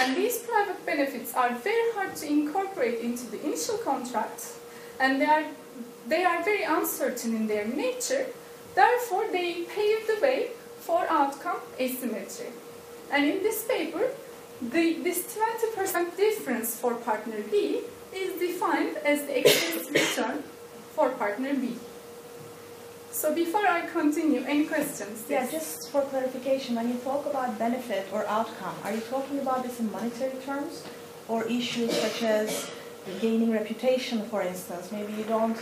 And these private benefits are very hard to incorporate into the initial contract, and they are very uncertain in their nature. Therefore, they pave the way for outcome asymmetry. And in this paper, this 20% difference for partner B is defined as the excess return for partner B. So before I continue, any questions? Yeah, just for clarification, when you talk about benefit or outcome, are you talking about this in monetary terms or issues such as gaining reputation, for instance? Maybe you don't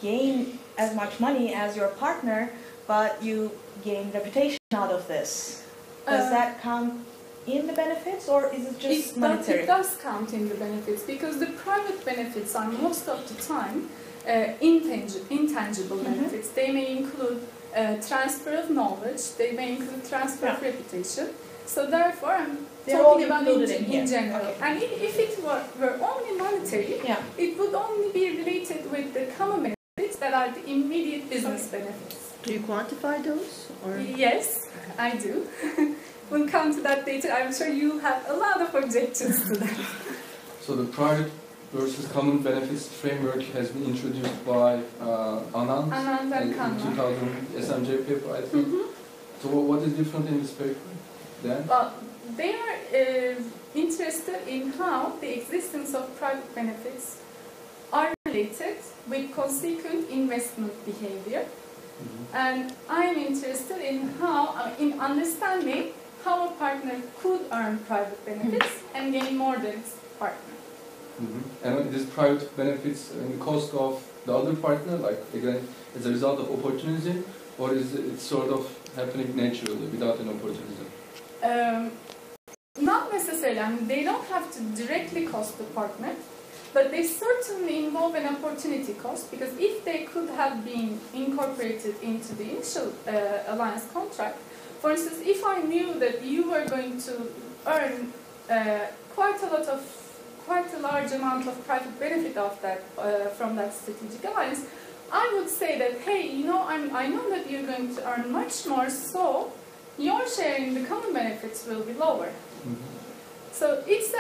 gain as much money as your partner, but you gain reputation out of this. Does that count in the benefits, or is it just monetary? It does count in the benefits, because the private benefits are most of the time intangible benefits. They may include transfer of knowledge, they may include transfer of reputation. So therefore, I'm talking about in general. Okay. And if it were only monetary, it would only be related with the common benefits that are the immediate business benefits. Do you quantify those? Or? Yes, I do. We'll come to that later. I'm sure you have a lot of objections to that. So the private versus common benefits framework has been introduced by Anand and in 2000 SMJ paper, I think. So what is different in this paper then? Well, they are interested in how the existence of private benefits are related with consequent investment behavior. And I am interested in in understanding how a partner could earn private benefits and gain more than its partner. And these private benefits in the cost of the other partner, like again, as a result of opportunism, or is it sort of happening naturally without an opportunism? Not necessarily. I mean, they don't have to directly cost the partner, but they certainly involve an opportunity cost, because if they could have been incorporated into the initial alliance contract, for instance, if I knew that you were going to earn quite a large amount of private benefit of that from that strategic alliance, I would say that, hey, you know, I know that you're going to earn much more, so your share in the common benefits will be lower. So it's,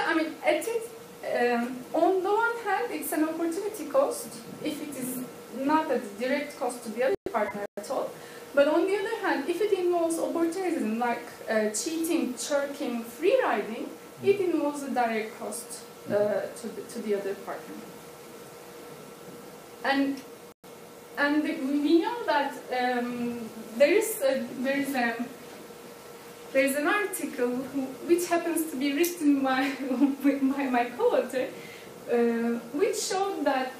on the one hand, it's an opportunity cost if it is not a direct cost to the other partner at all. But on the other hand, if it involves opportunism like cheating, shirking, free riding, it involves a direct cost to the other partner. And we know that there is an article which happens to be written by my co-author, which showed that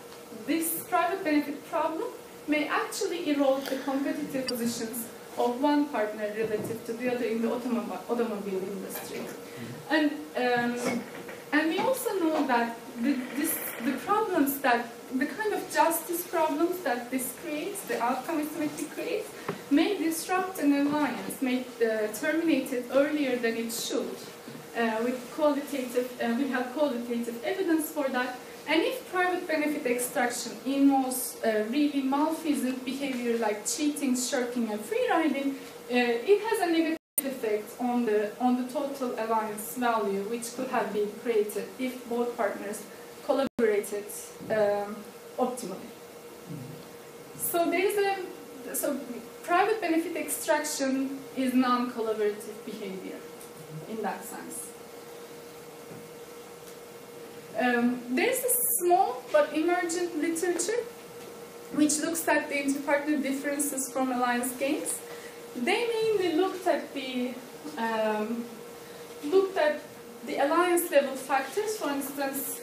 this private benefit problem may actually erode the competitive positions of one partner relative to the other in the automobile industry. And we also know that the kind of justice problems that this creates, the outcome asymmetry creates, may disrupt an alliance, may terminate it earlier than it should. We have qualitative evidence for that. And if private benefit extraction involves really malfeasant behavior like cheating, shirking, and free riding, it has a negative effect on the total alliance value, which could have been created if both partners collaborated optimally. So private benefit extraction is non-collaborative behavior in that sense. There's a small but emergent literature which looks at the interpartner differences from alliance gains. They mainly looked at the alliance level factors. For instance,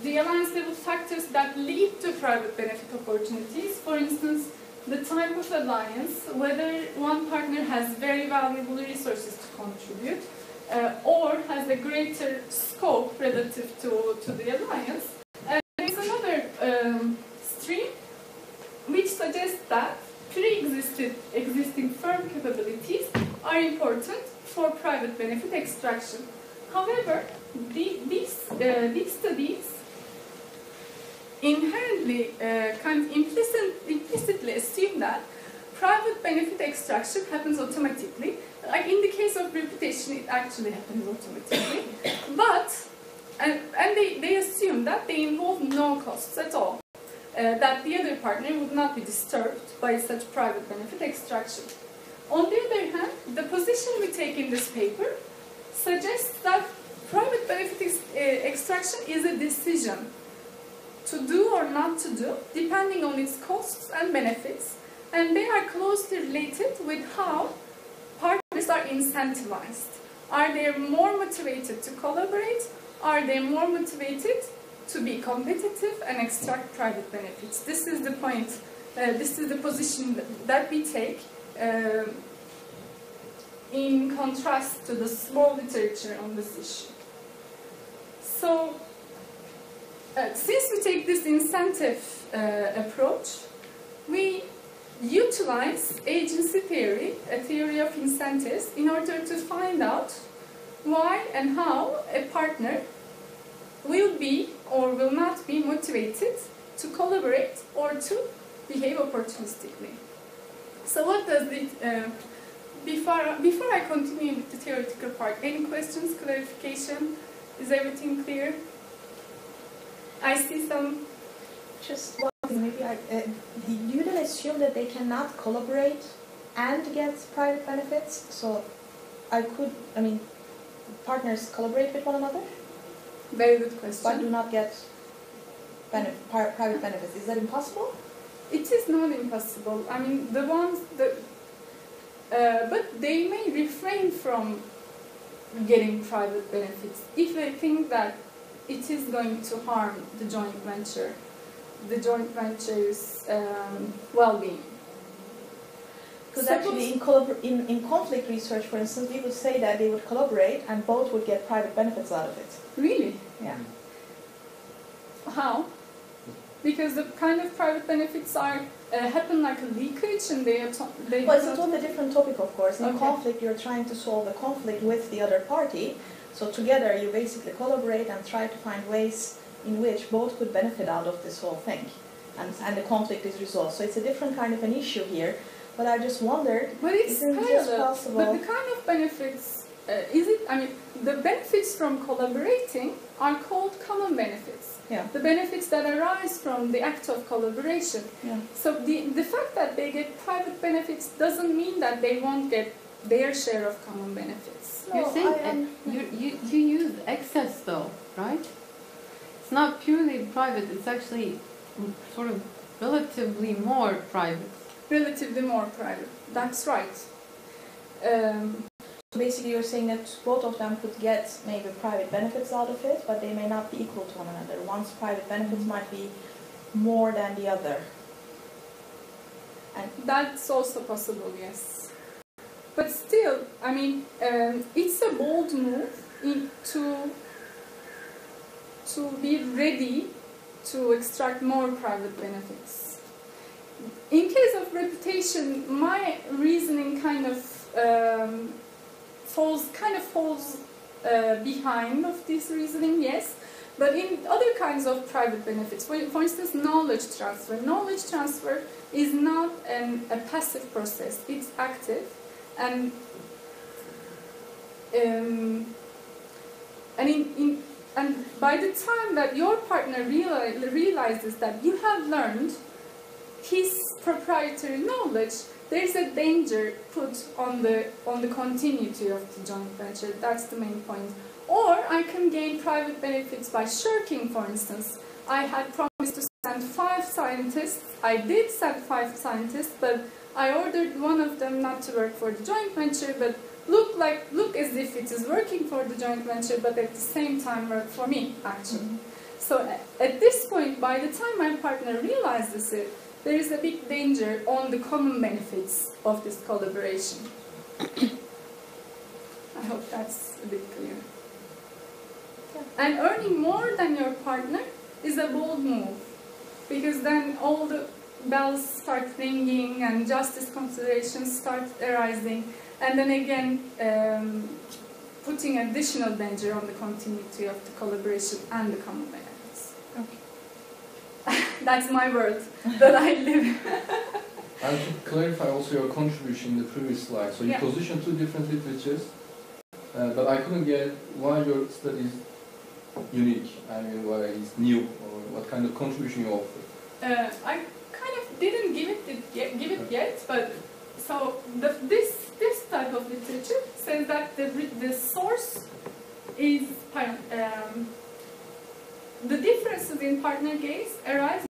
the alliance level factors that lead to private benefit opportunities. For instance, the type of alliance, whether one partner has very valuable resources to contribute, or has a greater scope relative to the alliance. And there's another stream which suggests that pre-existing firm capabilities are important for private benefit extraction. However, these studies inherently kind of implicitly assume that private benefit extraction happens automatically. Like in the case of reputation, it actually happens automatically. then they assume that they involve no costs at all, that the other partner would not be disturbed by such private benefit extraction. On the other hand, the position we take in this paper suggests that private benefit extraction is a decision to do or not to do, depending on its costs and benefits, and they are closely related with how partners are incentivized. Are they more motivated to collaborate? Are they more motivated to be competitive and extract private benefits? This is the point, this is the position that we take in contrast to the small literature on this issue. So, since we take this incentive approach, we utilize agency theory, a theory of incentives, in order to find out why and how a partner will be or will not be motivated to collaborate or to behave opportunistically. So what does it, before I continue with the theoretical part, any questions, clarification? Is everything clear? I see some. Just one thing, maybe you don't assume that they cannot collaborate and get private benefits? So partners collaborate with one another? Very good question. But do not get private benefits. Is that impossible? It is not impossible. I mean, the ones that, but they may refrain from getting private benefits if they think that it is going to harm the joint venture's well-being. Because actually in conflict research, for instance, we would say that they would collaborate and both would get private benefits out of it. Really? Yeah. How? Because the kind of private benefits are happen like a leakage, and well, it's a totally different topic, of course. In conflict, you're trying to solve a conflict with the other party. So together, you basically collaborate and try to find ways in which both could benefit out of this whole thing, and the conflict is resolved. So it's a different kind of an issue here. But I just wondered, but it's isn't it just possible? But the kind of benefits, the benefits from collaborating are called common benefits. Yeah. The benefits that arise from the act of collaboration. Yeah. So the fact that they get private benefits doesn't mean that they won't get their share of common benefits. You're saying you use excess though, right? It's not purely private, it's actually sort of relatively more private. Relatively more private, that's right. So basically you're saying that both of them could get maybe private benefits out of it, but they may not be equal to one another. One's private benefits might be more than the other. And that's also possible, yes. But still, I mean, it's a bold move to be ready to extract more private benefits. In case of reputation, my reasoning kind of falls behind of this reasoning, yes. But in other kinds of private benefits, for instance, knowledge transfer. Knowledge transfer is not a passive process; it's active, and by the time that your partner realizes that you have learned his proprietary knowledge, there is a danger put on the continuity of the joint venture. That's the main point. Or I can gain private benefits by shirking, for instance. I had promised to send 5 scientists. I did send 5 scientists, but I ordered one of them not to work for the joint venture, but look as if it is working for the joint venture, but at the same time work for me, actually. Mm-hmm. So at this point, by the time my partner realizes it, there is a big danger on the common benefits of this collaboration. I hope that's a bit clear. Yeah. And earning more than your partner is a bold move, because then all the bells start ringing and justice considerations start arising, and then again putting additional danger on the continuity of the collaboration and the common benefits. Okay. That's my world that I live. And to clarify also your contribution in the previous slide, so you positioned 2 different literatures, but I couldn't get why your studies unique? I mean, why it's new, or what kind of contribution you offer? I kind of didn't give it yet, but so this type of literature says that the source is the differences in partner gaze arise